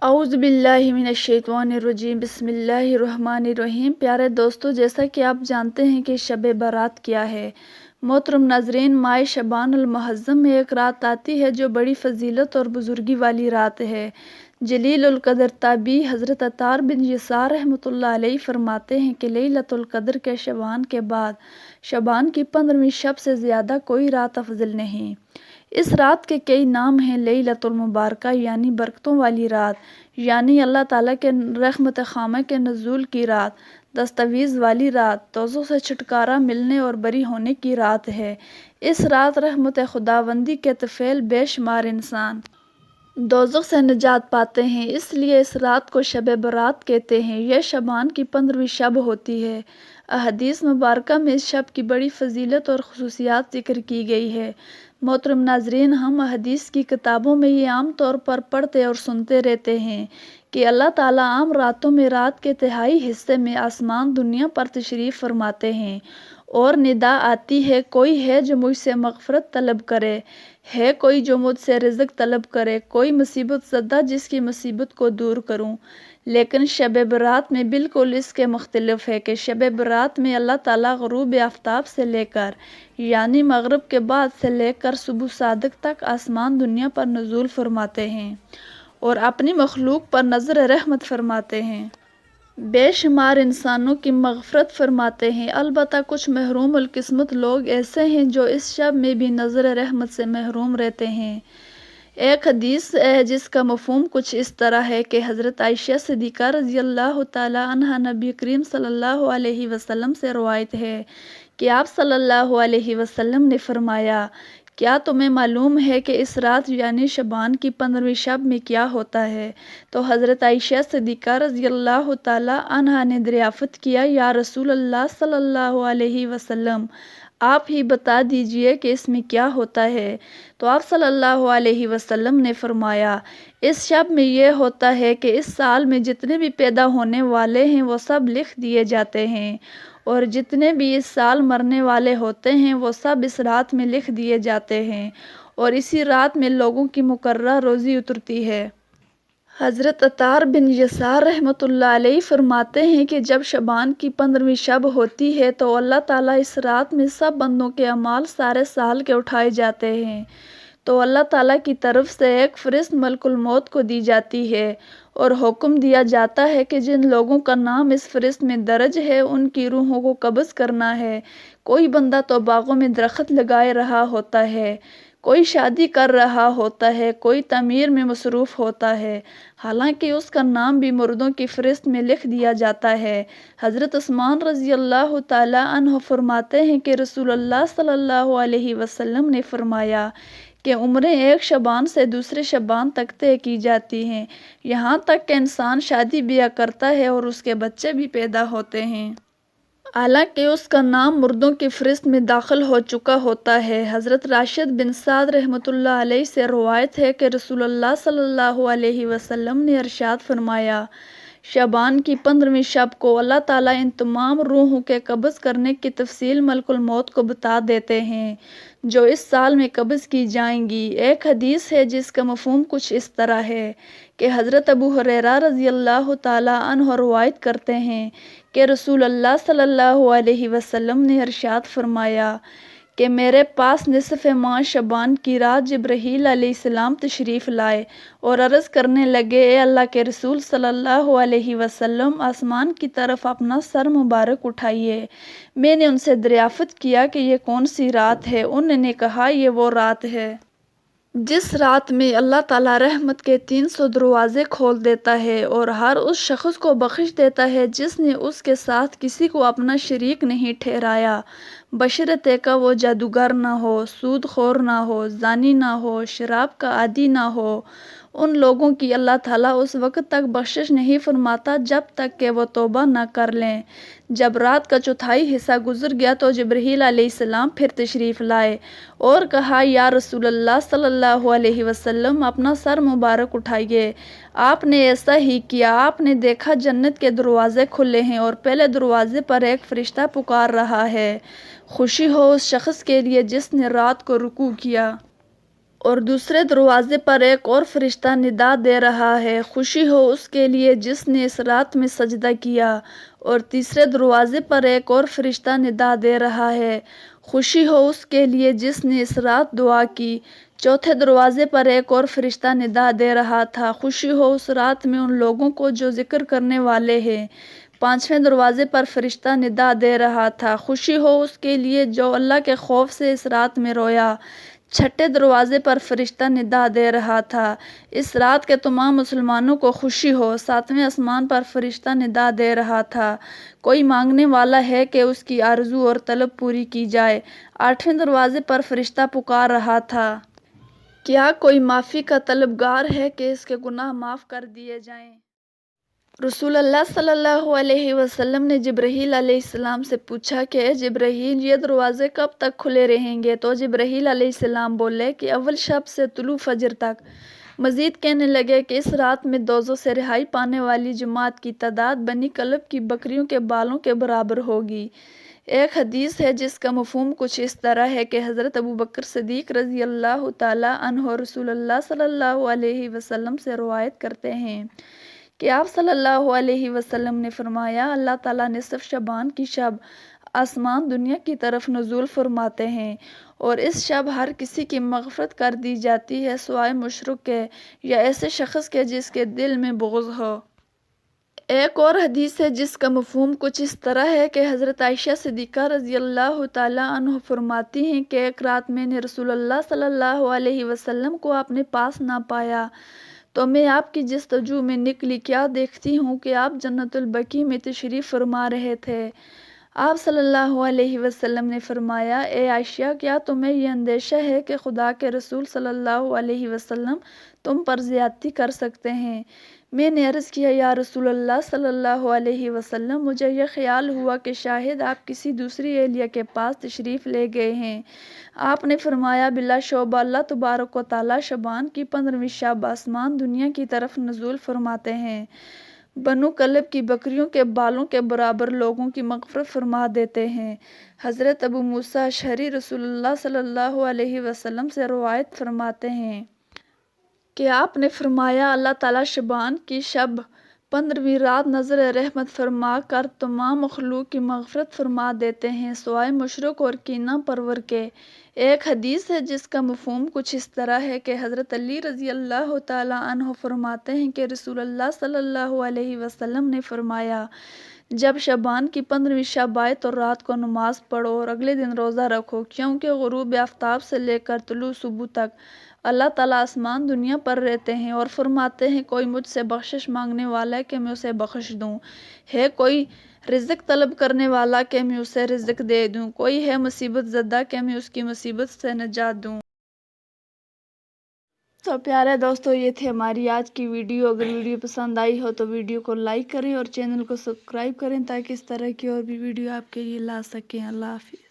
اعوذ باللہ من الشیطان الرجیم بسم اللہ الرحمن الرحیم۔ پیارے دوستو، جیسا کہ آپ جانتے ہیں کہ شب برات کیا ہے۔ محترم ناظرین، ماہ شعبان المعظم میں ایک رات آتی ہے جو بڑی فضیلت اور بزرگی والی رات ہے۔ جلیل القدر تابعی حضرت عطار بن یسار رحمۃ اللہ علیہ فرماتے ہیں کہ لیلۃ القدر کے شعبان کے بعد شعبان کی 15ویں شب سے زیادہ کوئی رات افضل نہیں۔ اس رات کے کئی نام ہیں۔ لیلۃ المبارکہ یعنی برکتوں والی رات، یعنی اللہ تعالیٰ کے رحمت خامہ کے نزول کی رات، دستاویز والی رات، دوزخ سے چھٹکارا ملنے اور بری ہونے کی رات ہے۔ اس رات رحمت خداوندی کے طفیل بے شمار انسان دوزخ سے نجات پاتے ہیں، اس لیے اس رات کو شب برات کہتے ہیں۔ یہ شعبان کی 15ویں شب ہوتی ہے۔ احادیث مبارکہ میں اس شب کی بڑی فضیلت اور خصوصیات ذکر کی گئی ہے۔ محترم ناظرین، ہم احادیث کی کتابوں میں یہ عام طور پر پڑھتے اور سنتے رہتے ہیں کہ اللہ تعالیٰ عام راتوں میں رات کے تہائی حصے میں آسمان دنیا پر تشریف فرماتے ہیں اور ندا آتی ہے، کوئی ہے جو مجھ سے مغفرت طلب کرے، ہے کوئی جو مجھ سے رزق طلب کرے، کوئی مصیبت زدہ جس کی مصیبت کو دور کروں۔ لیکن شب برات میں بالکل اس کے مختلف ہے کہ شب برات میں اللہ تعالیٰ غروب آفتاب سے لے کر یعنی مغرب کے بعد سے لے کر صبح صادق تک آسمان دنیا پر نزول فرماتے ہیں اور اپنی مخلوق پر نظر رحمت فرماتے ہیں، بے شمار انسانوں کی مغفرت فرماتے ہیں۔ البتہ کچھ محروم القسمت لوگ ایسے ہیں جو اس شب میں بھی نظر رحمت سے محروم رہتے ہیں۔ ایک حدیث ہے جس کا مفہوم کچھ اس طرح ہے کہ حضرت عائشہ صدیقہ رضی اللہ تعالی عنہا نبی کریم صلی اللہ علیہ وسلم سے روایت ہے کہ آپ صلی اللہ علیہ وسلم نے فرمایا، کیا تمہیں معلوم ہے کہ اس رات یعنی شعبان کی 15ویں شب میں کیا ہوتا ہے؟ تو حضرت عائشہ صدیقہ رضی اللہ تعالی عنہا نے دریافت کیا، یا رسول اللہ صلی اللہ علیہ وسلم، آپ ہی بتا دیجئے کہ اس میں کیا ہوتا ہے۔ تو آپ صلی اللہ علیہ وسلم نے فرمایا، اس شب میں یہ ہوتا ہے کہ اس سال میں جتنے بھی پیدا ہونے والے ہیں وہ سب لکھ دیے جاتے ہیں، اور جتنے بھی اس سال مرنے والے ہوتے ہیں وہ سب اس رات میں لکھ دیے جاتے ہیں، اور اسی رات میں لوگوں کی مقررہ روزی اترتی ہے۔ حضرت عطار بن یسار رحمۃ اللہ علیہ فرماتے ہیں کہ جب شعبان کی 15ویں شب ہوتی ہے تو اللہ تعالیٰ اس رات میں سب بندوں کے اعمال سارے سال کے اٹھائے جاتے ہیں، تو اللہ تعالیٰ کی طرف سے ایک فرشت ملک الموت کو دی جاتی ہے اور حکم دیا جاتا ہے کہ جن لوگوں کا نام اس فرشت میں درج ہے ان کی روحوں کو قبض کرنا ہے۔ کوئی بندہ تو باغوں میں درخت لگائے رہا ہوتا ہے، کوئی شادی کر رہا ہوتا ہے، کوئی تعمیر میں مصروف ہوتا ہے، حالانکہ اس کا نام بھی مردوں کی فہرست میں لکھ دیا جاتا ہے۔ حضرت عثمان رضی اللہ تعالی عنہ فرماتے ہیں کہ رسول اللہ صلی اللہ علیہ وسلم نے فرمایا کہ عمریں ایک شعبان سے دوسرے شعبان تک طے کی جاتی ہیں، یہاں تک کہ انسان شادی بیاہ کرتا ہے اور اس کے بچے بھی پیدا ہوتے ہیں، حالانکہ اس کا نام مردوں کی فہرست میں داخل ہو چکا ہوتا ہے۔ حضرت راشد بن سعد رحمۃ اللہ علیہ سے روایت ہے کہ رسول اللہ صلی اللہ علیہ وسلم نے ارشاد فرمایا، شعبان کی 15ویں شب کو اللہ تعالیٰ ان تمام روحوں کے قبض کرنے کی تفصیل ملک الموت کو بتا دیتے ہیں جو اس سال میں قبض کی جائیں گی۔ ایک حدیث ہے جس کا مفہوم کچھ اس طرح ہے کہ حضرت ابو ہریرہ رضی اللہ تعالی عنہ روایت کرتے ہیں کہ رسول اللہ صلی اللہ علیہ وسلم نے ارشاد فرمایا کہ میرے پاس نصف ماہ شعبان کی رات جبرائیل علیہ السلام تشریف لائے اور عرض کرنے لگے، اے اللہ کے رسول صلی اللہ علیہ وسلم، آسمان کی طرف اپنا سر مبارک اٹھائیے۔ میں نے ان سے دریافت کیا کہ یہ کون سی رات ہے؟ انہوں نے کہا، یہ وہ رات ہے جس رات میں اللہ تعالیٰ رحمت کے 300 دروازے کھول دیتا ہے اور ہر اس شخص کو بخش دیتا ہے جس نے اس کے ساتھ کسی کو اپنا شریک نہیں ٹھہرایا، بشرطے کہ وہ جادوگر نہ ہو، سود خور نہ ہو، زانی نہ ہو، شراب کا عادی نہ ہو۔ ان لوگوں کی اللہ تعالیٰ اس وقت تک بخشش نہیں فرماتا جب تک کہ وہ توبہ نہ کر لیں۔ جب رات کا چوتھائی حصہ گزر گیا تو جبرائیل علیہ السلام پھر تشریف لائے اور کہا، یا رسول اللہ صلی اللہ علیہ وسلم، اپنا سر مبارک اٹھائیے۔ آپ نے ایسا ہی کیا۔ آپ نے دیکھا جنت کے دروازے کھلے ہیں اور پہلے دروازے پر ایک فرشتہ پکار رہا ہے، خوشی ہو اس شخص کے لیے جس نے رات کو رکوع کیا۔ اور دوسرے دروازے پر ایک اور فرشتہ ندا دے رہا ہے، خوشی ہو اس کے لیے جس نے اس رات میں سجدہ کیا۔ اور تیسرے دروازے پر ایک اور فرشتہ ندا دے رہا ہے، خوشی ہو اس کے لیے جس نے اس رات دعا کی۔ چوتھے دروازے پر ایک اور فرشتہ ندا دے رہا تھا، خوشی ہو اس رات میں ان لوگوں کو جو ذکر کرنے والے ہیں۔ پانچویں دروازے پر فرشتہ ندا دے رہا تھا، خوشی ہو اس کے لیے جو اللہ کے خوف سے اس رات میں رویا۔ چھٹے دروازے پر فرشتہ ندا دے رہا تھا، اس رات کے تمام مسلمانوں کو خوشی ہو۔ ساتویں آسمان پر فرشتہ ندا دے رہا تھا، کوئی مانگنے والا ہے کہ اس کی آرزو اور طلب پوری کی جائے۔ آٹھویں دروازے پر فرشتہ پکار رہا تھا، کیا کوئی معافی کا طلبگار ہے کہ اس کے گناہ معاف کر دیے جائیں؟ رسول اللہ صلی اللہ علیہ وسلم نے جبرائیل علیہ السلام سے پوچھا کہ اے جبرائیل، یہ دروازے کب تک کھلے رہیں گے؟ تو جبرائیل علیہ السلام بولے کہ اول شب سے طلوع فجر تک۔ مزید کہنے لگے کہ اس رات میں دوزخ سے رہائی پانے والی جماعت کی تعداد بنی کلب کی بکریوں کے بالوں کے برابر ہوگی۔ ایک حدیث ہے جس کا مفہوم کچھ اس طرح ہے کہ حضرت ابوبکر صدیق رضی اللہ تعالیٰ عنہ رسول اللہ صلی اللہ علیہ وسلم سے روایت کرتے ہیں کہ آپ صلی اللہ علیہ وسلم نے فرمایا، اللہ تعالیٰ نصف شعبان کی شب آسمان دنیا کی طرف نزول فرماتے ہیں اور اس شب ہر کسی کی مغفرت کر دی جاتی ہے سوائے مشرک کے یا ایسے شخص کے جس کے دل میں بغض ہو۔ ایک اور حدیث ہے جس کا مفہوم کچھ اس طرح ہے کہ حضرت عائشہ صدیقہ رضی اللہ تعالیٰ عنہ فرماتی ہیں کہ ایک رات میں نے رسول اللہ صلی اللہ علیہ وسلم کو اپنے پاس نہ پایا تو میں آپ کی جستجو میں نکلی، کیا دیکھتی ہوں کہ آپ جنت البقیع میں تشریف فرما رہے تھے۔ آپ صلی اللہ علیہ وسلم نے فرمایا، اے عائشہ، کیا تمہیں یہ اندیشہ ہے کہ خدا کے رسول صلی اللہ علیہ وسلم تم پر زیادتی کر سکتے ہیں؟ میں نے عرض کیا، یا رسول اللہ صلی اللہ علیہ وسلم، مجھے یہ خیال ہوا کہ شاید آپ کسی دوسری اہلیہ کے پاس تشریف لے گئے ہیں۔ آپ نے فرمایا، بلا شبہ اللہ تبارک و تعالیٰ شعبان کی 15ویں شب آسمان دنیا کی طرف نزول فرماتے ہیں، بنو کلب کی بکریوں کے بالوں کے برابر لوگوں کی مغفرت فرما دیتے ہیں۔ حضرت ابو موسیٰ اشعری رسول اللہ صلی اللہ علیہ وسلم سے روایت فرماتے ہیں کہ آپ نے فرمایا، اللہ تعالیٰ شعبان کی شب 15ویں رات نظر رحمت فرما کر تمام مخلوق کی مغفرت فرما دیتے ہیں سوائے مشرک اور کینہ پرور کے۔ ایک حدیث ہے جس کا مفہوم کچھ اس طرح ہے کہ حضرت علی رضی اللہ تعالیٰ عنہ فرماتے ہیں کہ رسول اللہ صلی اللہ علیہ وسلم نے فرمایا، جب شعبان کی 15ویں شب آئے تو رات کو نماز پڑھو اور اگلے دن روزہ رکھو، کیونکہ غروب آفتاب سے لے کر طلوع صبح تک اللہ تعالیٰ آسمان دنیا پر رہتے ہیں اور فرماتے ہیں، کوئی مجھ سے بخشش مانگنے والا ہے کہ میں اسے بخش دوں، ہے کوئی رزق طلب کرنے والا کہ میں اسے رزق دے دوں، کوئی ہے مصیبت زدہ کہ میں اس کی مصیبت سے نجات دوں۔ تو پیارے دوستو، یہ تھی ہماری آج کی ویڈیو۔ اگر ویڈیو پسند آئی ہو تو ویڈیو کو لائک کریں اور چینل کو سبسکرائب کریں تاکہ اس طرح کی اور بھی ویڈیو آپ کے لیے لا سکیں۔ اللہ حافظ۔